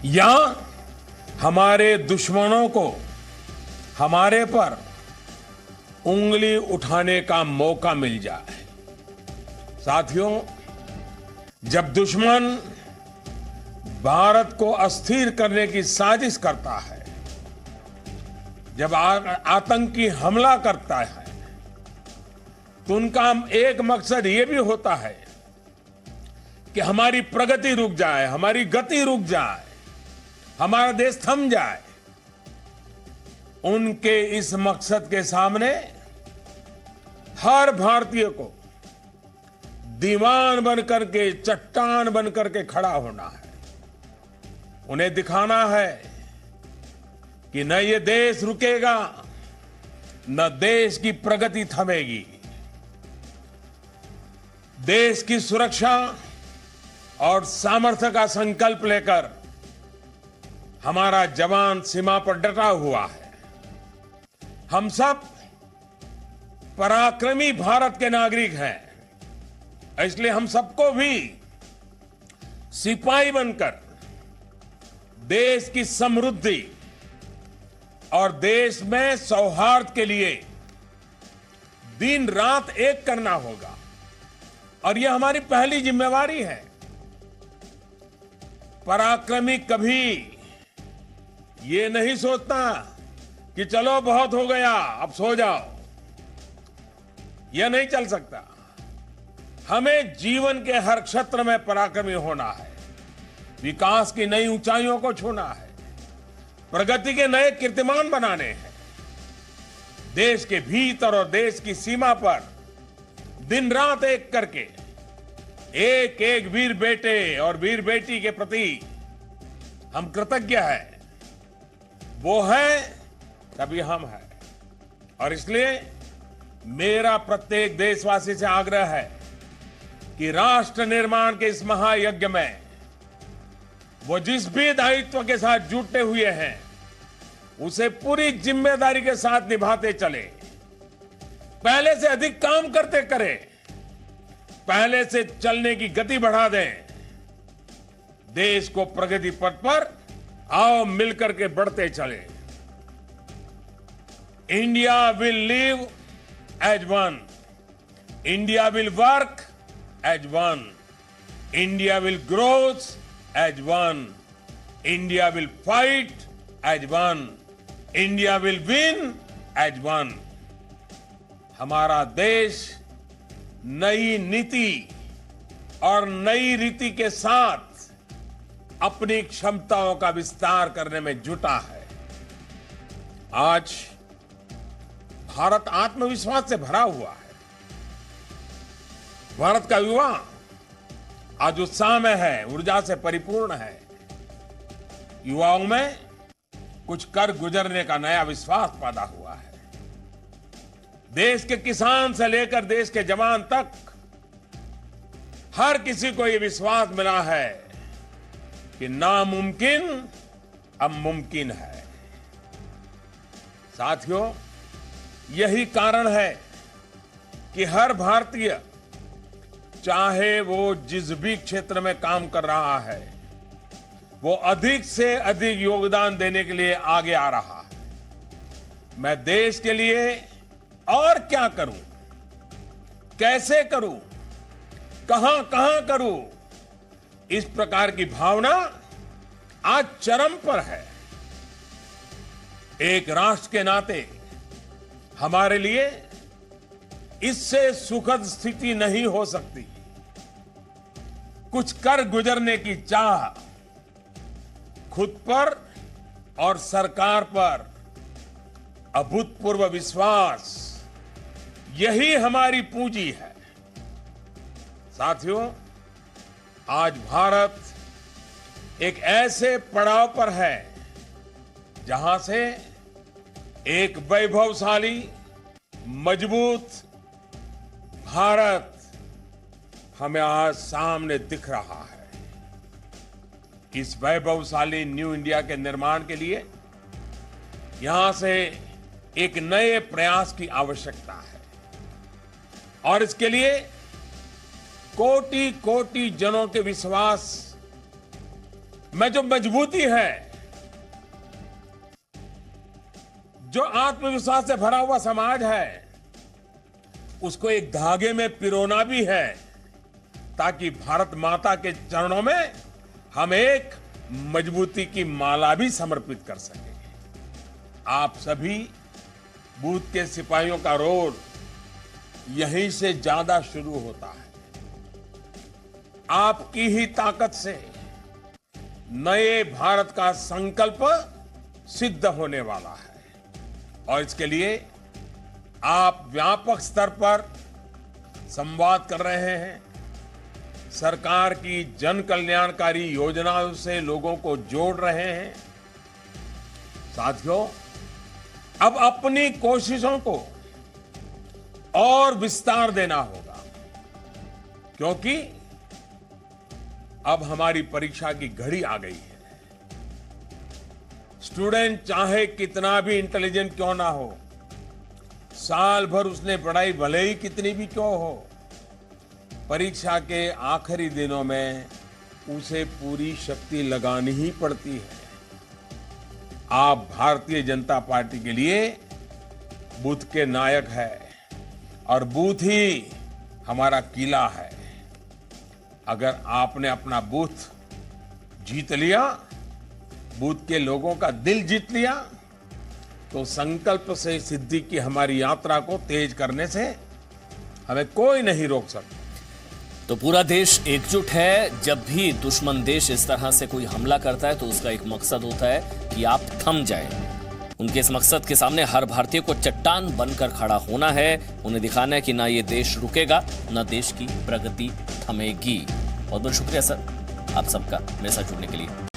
या हमारे दुश्मनों को हमारे पर उंगली उठाने का मौका मिल जाए। साथियों, जब दुश्मन भारत को अस्थिर करने की साजिश करता है, जब आतंकी हमला करता है, तो उनका एक मकसद ये भी होता है कि हमारी प्रगति रुक जाए, हमारी गति रुक जाए, हमारा देश थम जाए। उनके इस मकसद के सामने हर भारतीय को दीवान बनकर के, चट्टान बनकर के खड़ा होना है। उन्हें दिखाना है कि न ये देश रुकेगा, न देश की प्रगति थमेगी। देश की सुरक्षा और सामर्थ्य का संकल्प लेकर हमारा जवान सीमा पर डटा हुआ है। हम सब पराक्रमी भारत के नागरिक हैं, इसलिए हम सबको भी सिपाही बनकर देश की समृद्धि और देश में सौहार्द के लिए दिन रात एक करना होगा, और यह हमारी पहली जिम्मेवारी है। पराक्रमी कभी ये नहीं सोचता कि चलो बहुत हो गया, अब सो जाओ। यह नहीं चल सकता। हमें जीवन के हर क्षेत्र में पराक्रमी होना है, विकास की नई ऊंचाइयों को छूना है, प्रगति के नए कीर्तिमान बनाने हैं। देश के भीतर और देश की सीमा पर दिन रात एक करके एक एक वीर बेटे और वीर बेटी के प्रति हम कृतज्ञ हैं। वो है तभी हम हैं। और इसलिए मेरा प्रत्येक देशवासी से आग्रह है कि राष्ट्र निर्माण के इस महायज्ञ में वो जिस भी दायित्व के साथ जुटे हुए हैं, उसे पूरी जिम्मेदारी के साथ निभाते चले। पहले से अधिक काम करते करें, पहले से चलने की गति बढ़ा दें। देश को प्रगति पथ पर आओ मिलकर के बढ़ते चले। India will live as one, India will work as one, India will growth as one, India will fight as one, India will win as one. हमारा देश नई नीति और नई रीति के साथ अपनी क्षमताओं का विस्तार करने में जुटा है। आज भारत आत्मविश्वास से भरा हुआ है। भारत का युवा आज उत्साह में है, ऊर्जा से परिपूर्ण है। युवाओं में कुछ कर गुजरने का नया विश्वास पैदा हुआ है। देश के किसान से लेकर देश के जवान तक हर किसी को यह विश्वास मिला है कि नामुमकिन अब मुमकिन है। साथियों, यही कारण है कि हर भारतीय, चाहे वो जिस भी क्षेत्र में काम कर रहा है, वो अधिक से अधिक योगदान देने के लिए आगे आ रहा है। मैं देश के लिए और क्या करूं, कैसे करूं, कहां कहां करूं, इस प्रकार की भावना आज चरम पर है। एक राष्ट्र के नाते हमारे लिए इससे सुखद स्थिति नहीं हो सकती। कुछ कर गुजरने की चाह, खुद पर और सरकार पर अभूतपूर्व विश्वास, यही हमारी पूंजी है। साथियों, आज भारत एक ऐसे पड़ाव पर है जहां से एक वैभवशाली, मजबूत भारत हमें आज सामने दिख रहा है। इस वैभवशाली न्यू इंडिया के निर्माण के लिए यहां से एक नए प्रयास की आवश्यकता है, और इसके लिए कोटि कोटि जनों के विश्वास में जो मजबूती है, जो आत्मविश्वास से भरा हुआ समाज है, उसको एक धागे में पिरोना भी है, ताकि भारत माता के चरणों में हम एक मजबूती की माला भी समर्पित कर सके। आप सभी बूथ के सिपाहियों का रोल यहीं से ज्यादा शुरू होता है। आपकी ही ताकत से नए भारत का संकल्प सिद्ध होने वाला है, और इसके लिए आप व्यापक स्तर पर संवाद कर रहे हैं, सरकार की जन कल्याणकारी योजनाओं से लोगों को जोड़ रहे हैं। साथियों, अब अपनी कोशिशों को और विस्तार देना होगा, क्योंकि अब हमारी परीक्षा की घड़ी आ गई है। स्टूडेंट चाहे कितना भी इंटेलिजेंट क्यों ना हो, साल भर उसने पढ़ाई भले ही कितनी भी क्यों हो, परीक्षा के आखिरी दिनों में उसे पूरी शक्ति लगानी ही पड़ती है। आप भारतीय जनता पार्टी के लिए बूथ के नायक है, और बूथ ही हमारा किला है। अगर आपने अपना बूथ जीत लिया, बूथ के लोगों का दिल जीत लिया, तो संकल्प से सिद्धि की हमारी यात्रा को तेज करने से हमें कोई नहीं रोक सकता। तो पूरा देश एकजुट है। जब भी दुश्मन देश इस तरह से कोई हमला करता है तो उसका एक मकसद होता है कि आप थम जाएं। उनके इस मकसद के सामने हर भारतीय को चट्टान बनकर खड़ा होना है। उन्हें दिखाना है कि ना ये देश रुकेगा, ना देश की प्रगति थमेगी। बहुत बहुत शुक्रिया सर, आप सबका मेरे साथ जुड़ने के लिए।